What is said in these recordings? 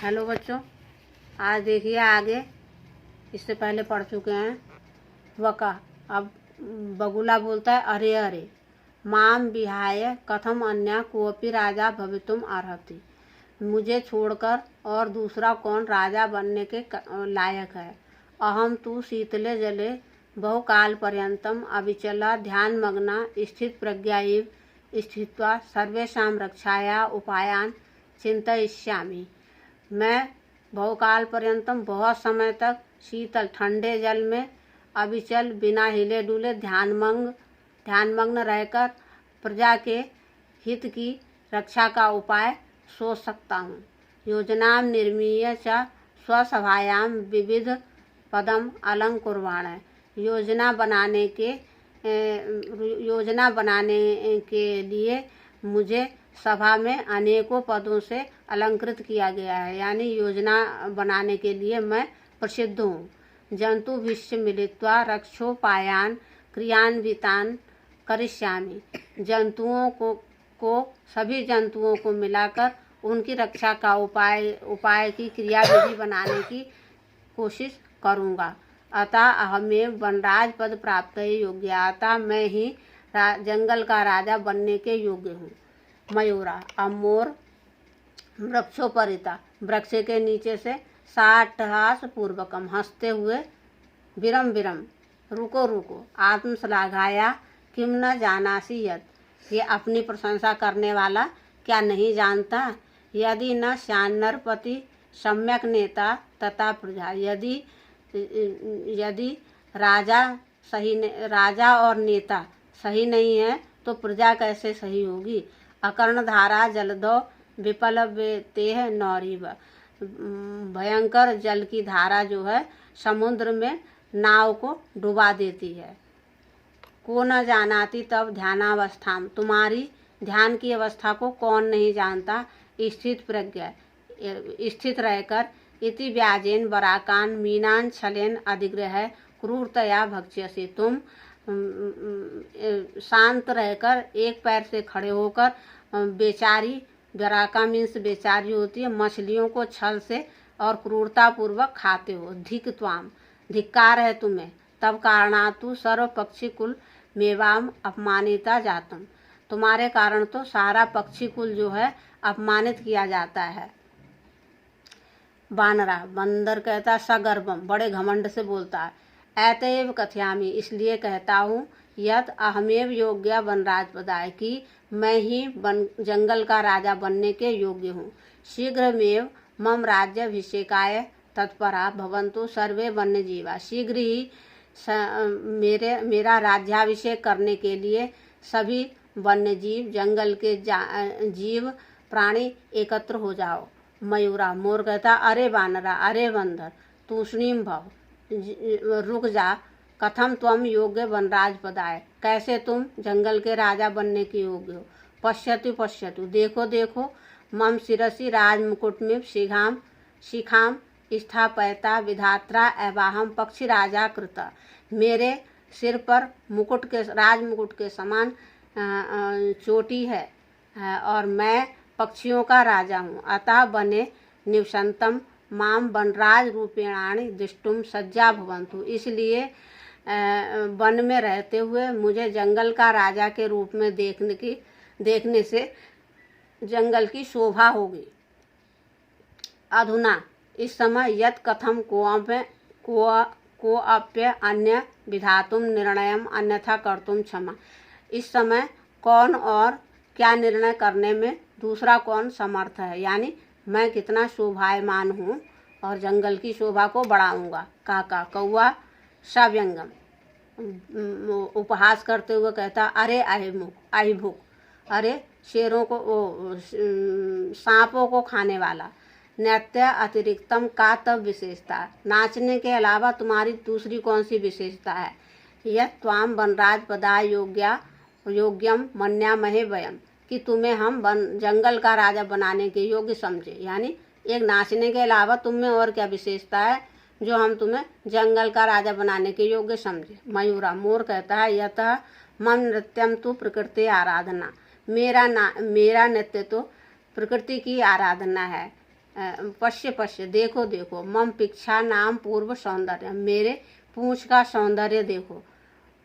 Hello बच्चों, आज देखिए आगे इससे पहले पढ़ चुके हैं वका। अब बगुला बोलता है अरे अरे माम विहाय कथम अन्य कोपि राजा भवितुम अर्हति। मुझे छोड़कर और दूसरा कौन राजा बनने के लायक है। अहम तु शीतले जले बहुकाल पर्यंतम अविचला ध्यानमग्ना स्थित प्रज्ञाइव स्थित्वा सर्वेषां रक्षाया उपायान चिंतयिष्यामि। मैं बहुकाल पर्यंतम बहुत समय तक शीतल ठंडे जल में अविचल बिना हिले डुले ध्यानमग्न रहकर प्रजा के हित की रक्षा का उपाय सोच सकता हूँ। योजनाम निर्मीय च स्वसभायाम विविध पदम अलंकुर्वाण। योजना बनाने के लिए मुझे सभा में अनेकों पदों से अलंकृत किया गया है, यानी योजना बनाने के लिए मैं प्रसिद्ध हूँ। जंतु विश्व मिलित्वा रक्षोपायान क्रियान्वितान करिष्यामि। सभी जंतुओं को मिलाकर उनकी रक्षा का उपाय की क्रियाविधि बनाने की कोशिश करूँगा। अतः अहमेव वनराज पद प्राप्त योग्य। अतः मैं ही जंगल का राजा बनने के योग्य हूँ। मयूरा अब मोर वृक्षोपरिता वृक्ष के नीचे से साट्टहास पूर्वकम हंसते हुए विरम विरम रुको रुको आत्मश्लाघाया किम न जानासी यत्। ये अपनी प्रशंसा करने वाला क्या नहीं जानता। यदि न शान्नरपति सम्यक नेता तथा प्रजा। यदि राजा और नेता सही नहीं है तो प्रजा कैसे सही होगी। अकर्णधारा जलदो विपलवेतेह नौरीव। भयंकर जल की धारा जो है समुद्र में नाव को डुबा देती है। को न जानाती तब ध्यानावस्थाम। तुम्हारी ध्यान की अवस्था को कौन नहीं जानता। स्थित प्रज्ञा स्थित रहकर इति व्याजेन वराकान मीनान छलेन अधिग्रह क्रूरतया भक्ष्यसि। तुम शांत रहकर एक पैर से खड़े होकर बेचारी वराका मीन्स बेचारी होती है, मछलियों को छल से और क्रूरतापूर्वक खाते हो। धिक्कार है तुम्हें। तब कारणातु सर्व पक्षी कुल मेवाम अपमानिता जातम। तुम्हारे कारण तो सारा पक्षी कुल जो है अपमानित किया जाता है। बानरा बंदर कहता सगर्भम बड़े घमंड से बोलता है। ऐतएव कथयामि इसलिए कहता हूँ यत अहमेव योग्य वनराज पदाय कि मैं ही जंगल का राजा बनने के योग्य हूँ। शीघ्रमेव मम राज्याभिषेकाय तत्परा भवन्तु सर्वे वन्य जीवा। शीघ्र ही मेरा राज्याभिषेक करने के लिए सभी वन्य जीव जंगल के जीव प्राणी एकत्र हो जाओ। मयूरा मोर कहता अरे बानरा अरे बंदर तूष्णीम भव रुक जा। कथम त्वम योग्य वनराज पदाय। कैसे तुम जंगल के राजा बनने के योग्य हो। पश्यतु देखो देखो मम शिरसि राजमुकुट में शिखाम स्थापयता विधात्रा एवाहम पक्षी राजा कृता। मेरे सिर पर राजमुकुट के समान चोटी है और मैं पक्षियों का राजा हूँ। अतः बने निवसंतम माम वनराज रूपेणानि दृष्टुम सज्जा भवन्तु। इसलिए वन में रहते हुए मुझे जंगल का राजा के रूप में देखने से जंगल की शोभा होगी। अधुना इस समय यत कथम कोऽप्य अन्य विधातुम निर्णयम अन्यथा कर्तुम क्षमा। इस समय कौन और क्या निर्णय करने में दूसरा कौन समर्थ है, यानी मैं कितना शोभायमान हूँ और जंगल की शोभा को बढ़ाऊंगा। काका कौआ सव्यंगम उपहास करते हुए कहता अरे आई भूख। अरे शेरों को सांपों को खाने वाला। नृत्य अतिरिक्तम का तब विशेषता। नाचने के अलावा तुम्हारी दूसरी कौन सी विशेषता है। यह त्वाम वनराज पदा योग्यम मन्यामहे वयम कि तुम्हें हम जंगल का राजा बनाने के योग्य समझे। यानी एक नाचने के अलावा तुम में और क्या विशेषता है जो हम तुम्हें जंगल का राजा बनाने के योग्य समझे। मयूरा मोर कहता है यतः मम नृत्यम तो प्रकृति आराधना। मेरा नृत्य तो प्रकृति की आराधना है। पश्य पश्य देखो देखो, मम पिक्षा नाम पूर्व सौंदर्य, मेरे पूंछ का सौंदर्य देखो,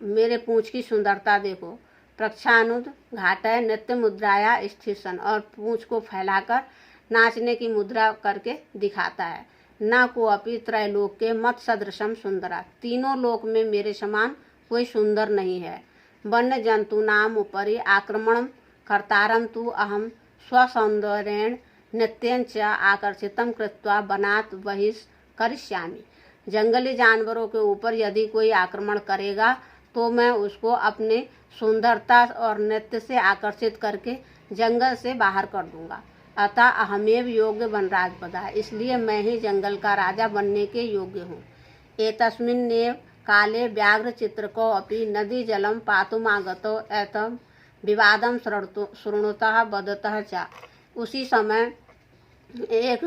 मेरे पूंछ की सुंदरता देखो। प्रक्षानुद घाटय नृत्य मुद्राया स्थित सन, और पूंछ को फैलाकर नाचने की मुद्रा करके दिखाता है। न को अपि त्रैलोक के मत सदृशम सुंदरा, तीनों लोक में मेरे समान कोई सुंदर नहीं है। वन्य जंतु नाम उपरि आक्रमण कर्तारम तु अहम स्वसौंदर्येण नृत्यं च आकर्षितम कृत्वा बनात बहिष्करिष्यामि। जंगली जानवरों के ऊपर यदि कोई आक्रमण करेगा तो मैं उसको अपने सुंदरता और नृत्य से आकर्षित करके जंगल से बाहर कर दूंगा। अतः अहमेव योग्य वनराज पदा, इसलिए मैं ही जंगल का राजा बनने के योग्य हूँ। एतस्मिन्नेव काले व्याघ्र चित्रको अपि नदी जलम पातुमागतो एतम विवादम शृणुतः वदतः च। उसी समय एक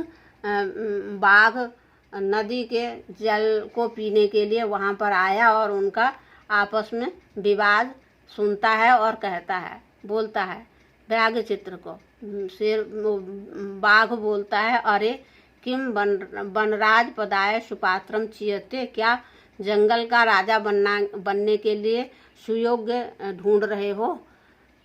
बाघ नदी के जल को पीने के लिए वहाँ पर आया और उनका आपस में विवाद सुनता है और कहता है, बोलता है व्याघ्र चित्र को। शेर बाघ बोलता है, अरे किम वनराज पदाय सुपात्रम चीयते, क्या जंगल का राजा बनने के लिए सुयोग्य ढूंढ रहे हो।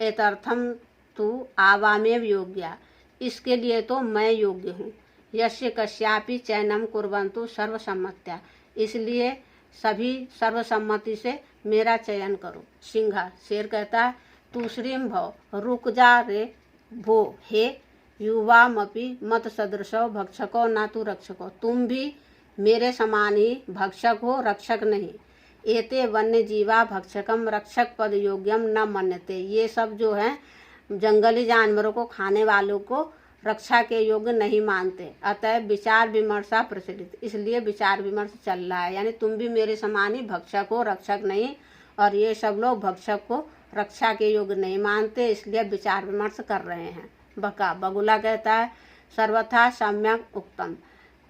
एतर्थम तु आवामेव योग्या, इसके लिए तो मैं योग्य हूँ। यस्य कस्यापि चयनम कुर्वन्तु सर्वसम्मत्या, इसलिए सभी सर्वसम्मति से मेरा चयन करो। सिंह शेर कहता है, तूसरीम भव, रुक जा रे भो, हे युवामपि मत सदृशो भक्षको न तु रक्षको, तुम भी मेरे समान ही भक्षक हो, रक्षक नहीं। एते वन्य जीवा भक्षकम रक्षक पद योग्यम न मन्यते, ये सब जो है जंगली जानवरों को खाने वालों को रक्षा के योग्य नहीं मानते। अतः विचार विमर्शा प्रचलित, इसलिए विचार विमर्श चल रहा है, यानी तुम भी मेरे समान ही भक्षक हो, रक्षक नहीं, और ये सब लोग भक्षक को रक्षा के योग्य नहीं मानते, इसलिए विचार विमर्श कर रहे हैं। बगुला कहता है, सर्वथा सम्यक उक्तम,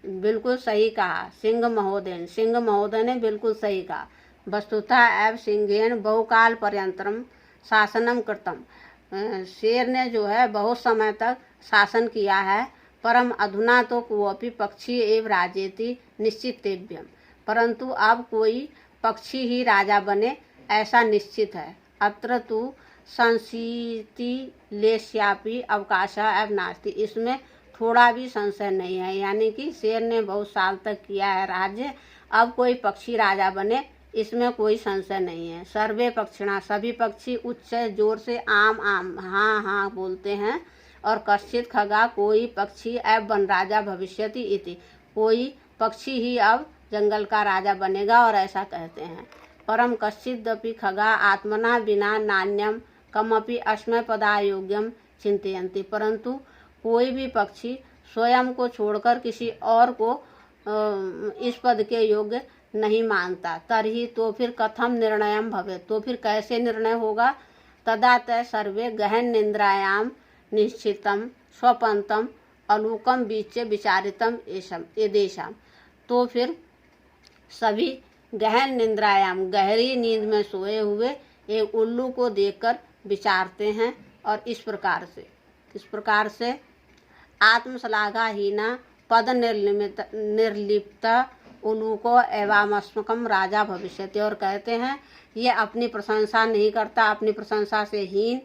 बिल्कुल सही कहा। सिंह महोदय ने बिल्कुल सही कहा। वस्तुतः एव सिंहेन बहुकाल पर्यंतरम शासनम कृतम, शेर ने जो है बहुत समय तक शासन किया है। परम अधुना तो कोऽपि पक्षी एव राजेति निश्चितेभ्यम, परंतु अब कोई पक्षी ही राजा बने ऐसा निश्चित है। अत्र तु संशीति लेस्यापि अवकाशः एव नास्ति, इसमें थोड़ा भी संशय नहीं है, यानी कि शेर ने बहुत साल तक किया है राज्य, अब कोई पक्षी राजा बने इसमें कोई संशय नहीं है। सर्वे पक्षिणा, सभी पक्षी उच्च जोर से आम आम हाँ हाँ बोलते हैं। और कश्चित खगा, कोई पक्षी अब वन राजा भविष्यति इति, कोई पक्षी ही अब जंगल का राजा बनेगा और ऐसा कहते हैं। परम कश्चिदपि खगा आत्मना बिना नान्यम कमपि अस्मै पदायोग्यम चिंतयन्ति, परंतु कोई भी पक्षी स्वयं को छोड़कर किसी और को इस पद के योग्य नहीं मानता। तर्हि तो फिर कथम निर्णयम भवे, तो फिर कैसे निर्णय होगा। तदा तय सर्वे गहन निंद्रायाम निश्चितम स्वपंतम अलूकम बीच विचारितम एदेशम, तो फिर सभी गहन निंद्रायाम गहरी नींद में सोए हुए एक उल्लू को देखकर विचारते हैं। और इस प्रकार से आत्मश्लाघाहीना पद निर्लिप्त उल्लूको एवामस्मकम राजा भविष्यति, और कहते हैं ये अपनी प्रशंसा नहीं करता, अपनी प्रशंसा से हीन,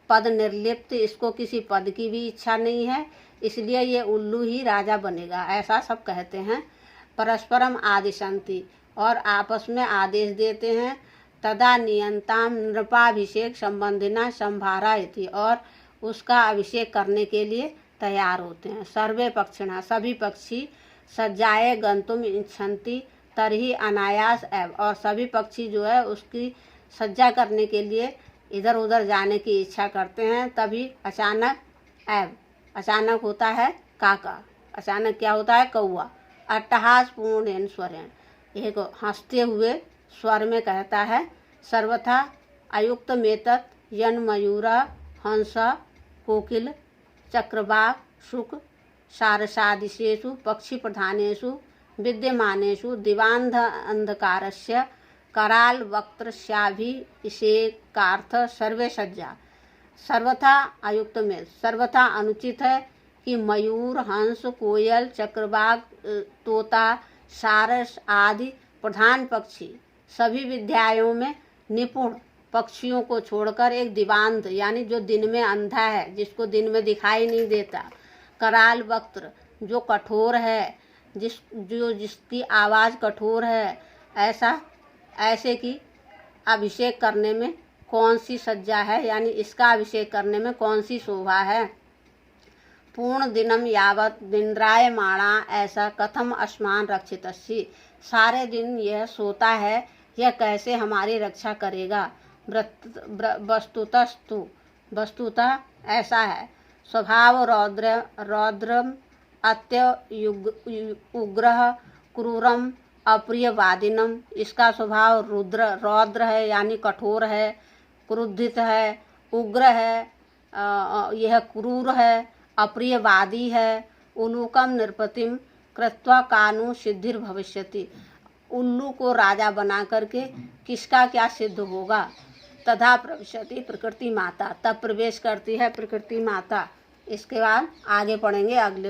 पद निर्लिप्त, इसको किसी पद की भी इच्छा नहीं है, इसलिए ये उल्लू ही राजा बनेगा, ऐसा सब कहते हैं। परस्परम आदिशंति, और आपस में आदेश देते हैं। तदा नियंताम नृपाभिषेक संबंधिना संभारा इति, और उसका अभिषेक करने के लिए तैयार होते हैं। सर्वे पक्षिणा, सभी पक्षी सज्जाए गंतुम इच्छन्ति तरही अनायास एव, और सभी पक्षी जो है उसकी सज्जा करने के लिए इधर उधर जाने की इच्छा करते हैं। तभी अचानक होता है काका, अचानक क्या होता है, कौआ। अट्टहास पूर्ण स्वरेण, एक हंसते हुए स्वर में कहता है, सर्वथा अयुक्त मेतत यन मयूरा हंस कोकिल चक्रवाक शुक सारसादिशेषु पक्षी प्रधानेषु विद्यमानेषु दिवांध अंधकारस्य कराल वक्त्रस्याभिषेकार्थ सर्वे सज्जा। सर्वथा अयुक्त में, सर्वथा अनुचित है कि मयूर, हंस, कोयल, चक्रवाक, तोता, सारस आदि प्रधान पक्षी सभी विद्याओं में निपुण पक्षियों को छोड़कर एक दिवांध यानी जो दिन में अंधा है, जिसको दिन में दिखाई नहीं देता, कराल वक्त्र जो कठोर है, जिसकी आवाज़ कठोर है, ऐसे की अभिषेक करने में कौन सी सज्जा है, यानी इसका अभिषेक करने में कौन सी शोभा है। पूर्ण दिनम यावत निंद्रायमाणा ऐसा कथम अस्मान रक्षितस्सी, सारे दिन यह सोता है, यह कैसे हमारी रक्षा करेगा। वस्तुतः ऐसा है। स्वभाव रौद्रम उग्रह क्रूरम अप्रियवादिनम, इसका स्वभाव रौद्र है यानी कठोर है, क्रुद्धित है, उग्र है, यह क्रूर है, अप्रियवादी है। उल्लूकम नृपतिम कृत्वा कानु सिद्धिर भविष्यति, उल्लू को राजा बना करके किसका क्या सिद्ध होगा। तथा प्रविशति प्रकृति माता, तब प्रवेश करती है प्रकृति माता। इसके बाद आगे पढ़ेंगे अगले